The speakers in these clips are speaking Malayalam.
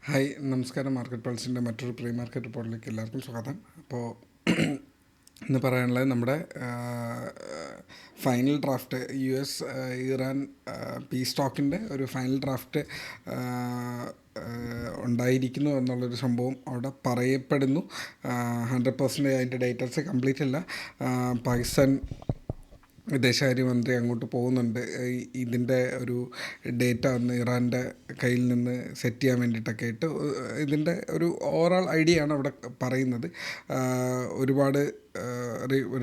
ഹായ് നമസ്കാരം. മാർക്കറ്റ് പൾസിൻ്റെ മറ്റൊരു പ്രീ മാർക്കറ്റ് റിപ്പോർട്ടിലേക്ക് എല്ലാവർക്കും സ്വാഗതം. അപ്പോൾ ഇന്ന് പറയാനുള്ളത് നമ്മുടെ ഫൈനൽ ഡ്രാഫ്റ്റ് ഇറാൻ പീസ് ടോക്കിൻ്റെ ഒരു ഫൈനൽ ഡ്രാഫ്റ്റ് ഉണ്ടായിരിക്കുന്നു എന്നുള്ളൊരു സംഭവം അവിടെ പറയപ്പെടുന്നു. 100% അതിൻ്റെ ഡേറ്റാസ് കംപ്ലീറ്റ് അല്ല. പാകിസ്ഥാൻ വിദേശകാര്യമന്ത്രി അങ്ങോട്ട് പോകുന്നുണ്ട് ഇതിൻ്റെ ഒരു ഡേറ്റ ഒന്ന് ഇറാൻ്റെ കയ്യിൽ നിന്ന് സെറ്റ് ചെയ്യാൻ വേണ്ടിയിട്ടൊക്കെ ആയിട്ട്. ഇതിൻ്റെ ഒരു ഓവറോൾ ഐഡിയ ആണ് അവിടെ പറയുന്നത്. ഒരുപാട്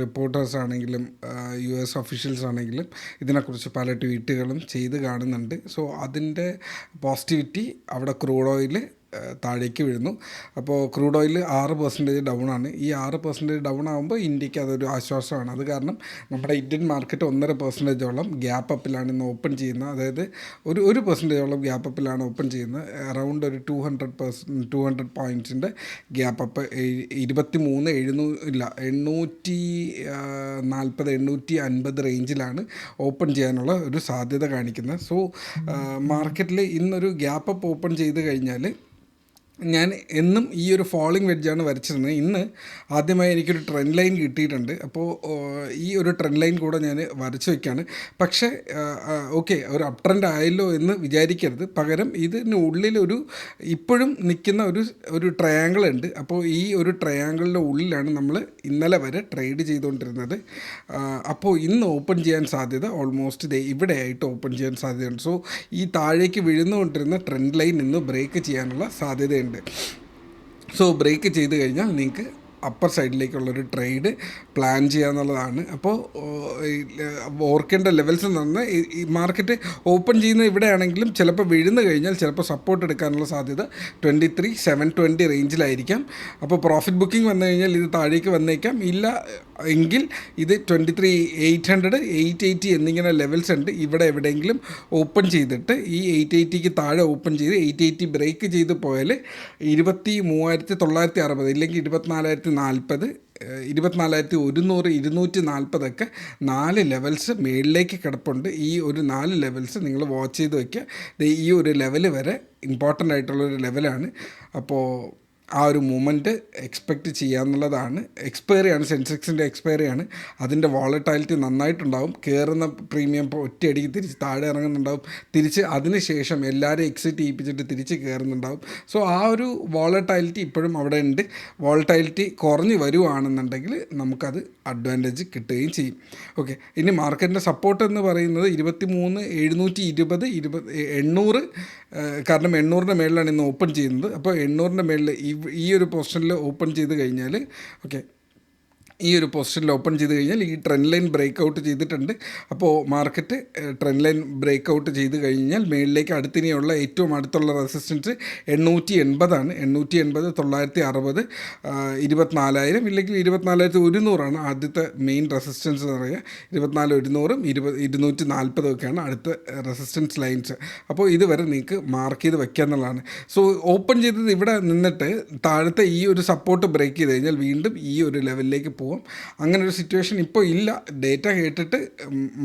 റിപ്പോർട്ടേഴ്സ് ആണെങ്കിലും US ഒഫീഷ്യൽസ് ആണെങ്കിലും ഇതിനെക്കുറിച്ച് പല ട്വീറ്റുകളും ചെയ്ത് കാണുന്നുണ്ട്. സോ അതിൻ്റെ പോസിറ്റിവിറ്റി അവിടെ ക്രൂഡ് ഓയിൽ താഴേക്ക് വീഴുന്നു. അപ്പോൾ ക്രൂഡ് ഓയിൽ 6% ഡൗൺ ആണ്. ഈ 6% ഡൗൺ ആകുമ്പോൾ ഇന്ത്യക്ക് അതൊരു ആശ്വാസമാണ്. അത് കാരണം നമ്മുടെ ഇന്ത്യൻ മാർക്കറ്റ് 1.5% ഗ്യാപ്പ് അപ്പിലാണ് ഇന്ന് ഓപ്പൺ ചെയ്യുന്നത്. അതായത് ഒരു പെർസെൻറ്റേജോളം ഗ്യാപ്പ് അപ്പിലാണ് ഓപ്പൺ ചെയ്യുന്നത്. അറൗണ്ട് ഒരു 200 പോയിൻറ്റ്സിൻ്റെ ഗ്യാപ്പ് അപ്പ്. 840-850 റേഞ്ചിലാണ് ഓപ്പൺ ചെയ്യാനുള്ള ഒരു സാധ്യത കാണിക്കുന്നത്. സോ മാർക്കറ്റിൽ ഇന്നൊരു ഗ്യാപ്പ് അപ്പ് ഓപ്പൺ ചെയ്ത് കഴിഞ്ഞാൽ ഞാൻ എന്നും ഈ ഒരു ഫോളിംഗ് വെഡ്ജാണ് വരച്ചിരുന്നത്. ഇന്ന് ആദ്യമായി എനിക്കൊരു ട്രെൻഡ് ലൈൻ കിട്ടിയിട്ടുണ്ട്. അപ്പോൾ ഈ ഒരു ട്രെൻഡ് ലൈൻ കൂടെ ഞാൻ വരച്ച് വയ്ക്കുകയാണ്. പക്ഷേ ഓക്കെ, ഒരു അപ് ട്രെൻഡ് ആയല്ലോ എന്ന് വിചാരിക്കരുത്. പകരം ഇതിന് ഉള്ളിലൊരു ഇപ്പോഴും നിൽക്കുന്ന ഒരു ട്രയാങ്കിൾ ഉണ്ട്. അപ്പോൾ ഈ ഒരു ട്രയാങ്കിളിൻ്റെ ഉള്ളിലാണ് നമ്മൾ ഇന്നലെ വരെ ട്രേഡ് ചെയ്തുകൊണ്ടിരുന്നത്. അപ്പോൾ ഇന്ന് ഓപ്പൺ ചെയ്യാൻ സാധ്യത ഓൾമോസ്റ്റ് ഇവിടെയായിട്ട് ഓപ്പൺ ചെയ്യാൻ സാധ്യതയുണ്ട്. സോ ഈ താഴേക്ക് വീഴുന്നുകൊണ്ടിരുന്ന ട്രെൻഡ് ലൈൻ ഇന്ന് ബ്രേക്ക് ചെയ്യാനുള്ള സാധ്യതയുണ്ട്. സോ ബ്രേക്ക് ചെയ്ത് കഴിഞ്ഞാൽ നിങ്ങൾക്ക് അപ്പർ സൈഡിലേക്കുള്ളൊരു ട്രേഡ് പ്ലാൻ ചെയ്യാന്നുള്ളതാണ്. അപ്പോൾ ഓർക്കേണ്ട ലെവൽസ് എന്ന് പറഞ്ഞാൽ ഈ മാർക്കറ്റ് ഓപ്പൺ ചെയ്യുന്ന ഇവിടെയാണെങ്കിലും ചിലപ്പോൾ വീഴുന്നു കഴിഞ്ഞാൽ ചിലപ്പോൾ സപ്പോർട്ട് എടുക്കാനുള്ള സാധ്യത 23,720 റേഞ്ചിലായിരിക്കാം. അപ്പോൾ പ്രോഫിറ്റ് ബുക്കിംഗ് വന്നു കഴിഞ്ഞാൽ ഇത് താഴേക്ക് വന്നേക്കാം. ഇല്ല എങ്കിൽ ഇത് 23,800, 880 എന്നിങ്ങനെ ലെവൽസ് ഉണ്ട്. ഇവിടെ എവിടെയെങ്കിലും ഓപ്പൺ ചെയ്തിട്ട് ഈ 880ക്ക് താഴെ ഓപ്പൺ ചെയ്ത് 880 ബ്രേക്ക് ചെയ്ത് പോയാൽ 23,960 ഇല്ലെങ്കിൽ 24,040, 24,100, 240 4 ലെവൽസ് മേളിലേക്ക് കിടപ്പുണ്ട്. ഈ ഒരു 4 ലെവൽസ് നിങ്ങൾ വാച്ച് ചെയ്ത് വയ്ക്കുക. ഈ ഒരു ലെവൽ വരെ ഇമ്പോർട്ടൻ്റ് ആയിട്ടുള്ളൊരു ലെവലാണ്. അപ്പോൾ ആ ഒരു മൂമെൻറ്റ് എക്സ്പെക്റ്റ് ചെയ്യാമെന്നുള്ളതാണ്. എക്സ്പയറിയാണ്, സെൻസെക്സിൻ്റെ എക്സ്പയറിയാണ്. അതിൻ്റെ വോളറ്റാലിറ്റി നന്നായിട്ടുണ്ടാവും. കയറുന്ന പ്രീമിയം ഒറ്റയടിക്ക് തിരിച്ച് താഴെ ഇറങ്ങുന്നുണ്ടാവും. തിരിച്ച് അതിന് ശേഷം എല്ലാവരും എക്സിറ്റ് ചെയ്യിപ്പിച്ചിട്ട് തിരിച്ച് കയറുന്നുണ്ടാവും. സോ ആ ഒരു വോളറ്റാലിറ്റി ഇപ്പോഴും അവിടെ ഉണ്ട്. വോളറ്റാലിറ്റി കുറഞ്ഞ് വരുവാണെന്നുണ്ടെങ്കിൽ നമുക്കത് അഡ്വാൻറ്റേജ് കിട്ടുകയും ചെയ്യും. ഓക്കെ, ഇനി മാർക്കറ്റിൻ്റെ സപ്പോർട്ട് എന്ന് പറയുന്നത് 23,720, 800. കാരണം 800ൻ്റെ മേളിലാണ് ഇന്ന് ഓപ്പൺ ചെയ്യുന്നത്. അപ്പോൾ 800ൻ്റെ മേളിൽ ഈ ഒരു പൊസിഷനിൽ ഓപ്പൺ ചെയ്ത് കഴിഞ്ഞാൽ ഈ ഒരു പൊസിഷനിൽ ഓപ്പൺ ചെയ്ത് കഴിഞ്ഞാൽ ഈ ട്രെൻഡ് ലൈൻ ബ്രേക്ക് ഔട്ട് ചെയ്തിട്ടുണ്ട്. അപ്പോൾ market trend line break out ചെയ്ത് കഴിഞ്ഞാൽ മേളിലേക്ക് അടുത്തിനെയുള്ള ഏറ്റവും അടുത്തുള്ള റെസിസ്റ്റൻസ് 880 ആണ്. 880, 960, 24,000 ഇല്ലെങ്കിൽ 24,100 ആദ്യത്തെ മെയിൻ റെസിസ്റ്റൻസ് എന്ന് പറയുക. 24,100, 240 ഒക്കെയാണ് അടുത്ത റെസിസ്റ്റൻസ് ലൈൻസ്. അപ്പോൾ ഇതുവരെ നിങ്ങൾക്ക് മാർക്ക് ചെയ്ത് വയ്ക്കുക എന്നുള്ളതാണ്. സോ ഓപ്പൺ ചെയ്തത് ഇവിടെ നിന്നിട്ട് താഴത്തെ ഈ ഒരു സപ്പോർട്ട് ബ്രേക്ക് ചെയ്ത് കഴിഞ്ഞാൽ വീണ്ടും ഈ ഒരു ലെവലിലേക്ക് പോകും. അങ്ങനെ ഒരു സിറ്റുവേഷൻ ഇപ്പോൾ ഇല്ല. ഡേറ്റ കേട്ടിട്ട്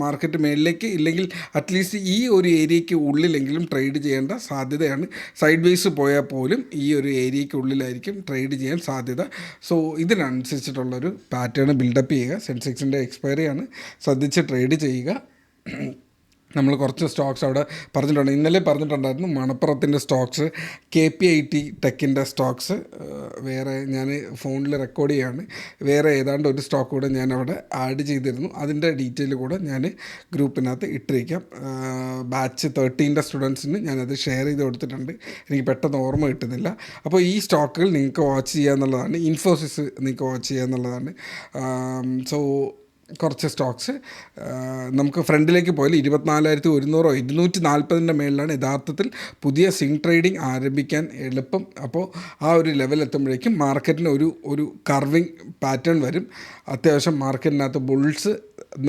മാർക്കറ്റ് മേളിലേക്ക് ഇല്ലെങ്കിൽ അറ്റ്ലീസ്റ്റ് ഈ ഒരു ഏരിയയ്ക്ക് ഉള്ളിലെങ്കിലും ട്രേഡ് ചെയ്യേണ്ട സാധ്യതയാണ്. സൈഡ് വേസ് പോയാൽ പോലും ഈ ഒരു ഏരിയയ്ക്ക് ഉള്ളിലായിരിക്കും ട്രേഡ് ചെയ്യാൻ സാധ്യത. സോ ഇതിനനുസരിച്ചിട്ടുള്ളൊരു പാറ്റേൺ ബിൽഡപ്പ് ചെയ്യുക. സെൻസെക്സിൻ്റെ എക്സ്പയറിയാണ്, ശ്രദ്ധിച്ച് ട്രേഡ് ചെയ്യുക. നമ്മൾ കുറച്ച് സ്റ്റോക്സ് അവിടെ പറഞ്ഞിട്ടുണ്ട്, ഇന്നലെ പറഞ്ഞിട്ടുണ്ടായിരുന്നു. മണപ്പുറത്തിൻ്റെ സ്റ്റോക്സ്, KPIT ടെക്കിൻ്റെ സ്റ്റോക്സ്, വേറെ ഞാൻ ഫോണിൽ റെക്കോർഡ് ചെയ്യാണ്. വേറെ ഏതാണ്ട് ഒരു സ്റ്റോക്ക് കൂടെ ഞാൻ അവിടെ ആഡ് ചെയ്തിരുന്നു. അതിൻ്റെ ഡീറ്റെയിൽ കൂടെ ഞാൻ ഗ്രൂപ്പിനകത്ത് ഇട്ടിരിക്കാം. ബാച്ച് 13ൻ്റെ സ്റ്റുഡൻസിന് ഞാനത് ഷെയർ ചെയ്ത് കൊടുത്തിട്ടുണ്ട്. എനിക്ക് പെട്ടെന്ന് ഓർമ്മ കിട്ടുന്നില്ല. അപ്പോൾ ഈ സ്റ്റോക്കുകൾ നിങ്ങൾക്ക് വാച്ച് ചെയ്യുക എന്നുള്ളതാണ്. ഇൻഫോസിസ് നിങ്ങൾക്ക് വാച്ച് ചെയ്യുക എന്നുള്ളതാണ്. സോ കുറച്ച് സ്റ്റോക്സ് നമുക്ക് ഫ്രണ്ടിലേക്ക് പോയാൽ 24,100, 240ൻ്റെ മേളിലാണ് യഥാർത്ഥത്തിൽ പുതിയ സ്വിംഗ് ട്രേഡിംഗ് ആരംഭിക്കാൻ എളുപ്പം. അപ്പോൾ ആ ഒരു ലെവൽ എത്തുമ്പോഴേക്കും മാർക്കറ്റിന് ഒരു കർവിങ് പാറ്റേൺ വരും. അത്യാവശ്യം മാർക്കറ്റിനകത്ത് ബുൾസ്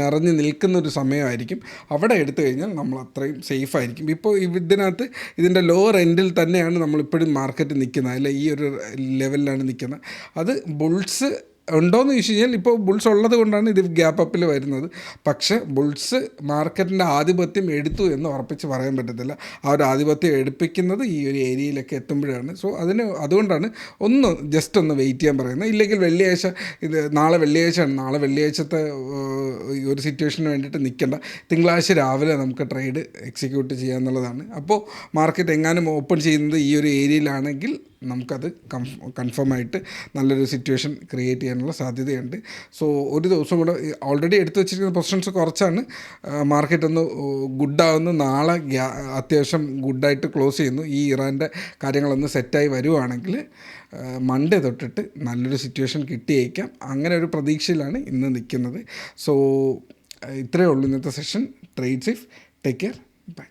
നിറഞ്ഞു നിൽക്കുന്നൊരു സമയമായിരിക്കും. അവിടെ എടുത്തു കഴിഞ്ഞാൽ നമ്മൾ അത്രയും സേഫ് ആയിരിക്കും. ഇപ്പോൾ ഇതിനകത്ത് ഇതിൻ്റെ ലോവർ എൻഡിൽ തന്നെയാണ് നമ്മളിപ്പോഴും മാർക്കറ്റ് നിൽക്കുന്നത്. അല്ല, ഈ ഒരു ലെവലിലാണ് നിൽക്കുന്നത്. അത് ബുൾസ് ഉണ്ടോയെന്ന് ചോദിച്ചു കഴിഞ്ഞാൽ ഇപ്പോൾ ബുൾസ് ഉള്ളത് കൊണ്ടാണ് ഇത് ഗ്യാപ്പ് അപ്പിൽ വരുന്നത്. പക്ഷേ ബുൾസ് മാർക്കറ്റിൻ്റെ ആധിപത്യം എടുത്തു എന്ന് ഉറപ്പിച്ച് പറയാൻ പറ്റത്തില്ല. ആ ഒരു ആധിപത്യം എടുപ്പിക്കുന്നത് ഈ ഒരു ഏരിയയിലൊക്കെ എത്തുമ്പോഴാണ്. സോ അതുകൊണ്ടാണ് ജസ്റ്റ് ഒന്ന് വെയിറ്റ് ചെയ്യാൻ പറയുന്നത്. ഇല്ലെങ്കിൽ വെള്ളിയാഴ്ച നാളെ വെള്ളിയാഴ്ചയാണ്, നാളെ വെള്ളിയാഴ്ചത്തെ ഈ ഒരു സിറ്റുവേഷന് വേണ്ടിയിട്ട് നിൽക്കേണ്ട. തിങ്കളാഴ്ച രാവിലെ നമുക്ക് ട്രേഡ് എക്സിക്യൂട്ട് ചെയ്യാമെന്നുള്ളതാണ്. അപ്പോൾ മാർക്കറ്റ് എങ്ങാനും ഓപ്പൺ ചെയ്യുന്നത് ഈ ഒരു ഏരിയയിലാണെങ്കിൽ നമുക്കത് കൺഫേം ആയിട്ട് നല്ലൊരു സിറ്റുവേഷൻ ക്രിയേറ്റ് ചെയ്യാനുള്ള സാധ്യതയുണ്ട്. സോ ഒരു ദിവസം കൂടെ ഓൾറെഡി എടുത്തു വെച്ചിരിക്കുന്ന പൊസിഷൻസ് കുറച്ചാണ്. മാർക്കറ്റ് ഒന്ന് ഗുഡാവുന്നു, നാളെ അത്യാവശ്യം ഗുഡായിട്ട് ക്ലോസ് ചെയ്യുന്നു. ഈ ഇറാൻ്റെ കാര്യങ്ങളൊന്ന് സെറ്റായി വരുവാണെങ്കിൽ മൺഡേ തൊട്ടിട്ട് നല്ലൊരു സിറ്റുവേഷൻ കിട്ടിയേക്കാം. അങ്ങനെ ഒരു പ്രതീക്ഷയിലാണ് ഇന്ന് നിൽക്കുന്നത്. സോ ഇത്രയേ ഉള്ളൂ ഇന്നത്തെ session. Trade safe, take care, by.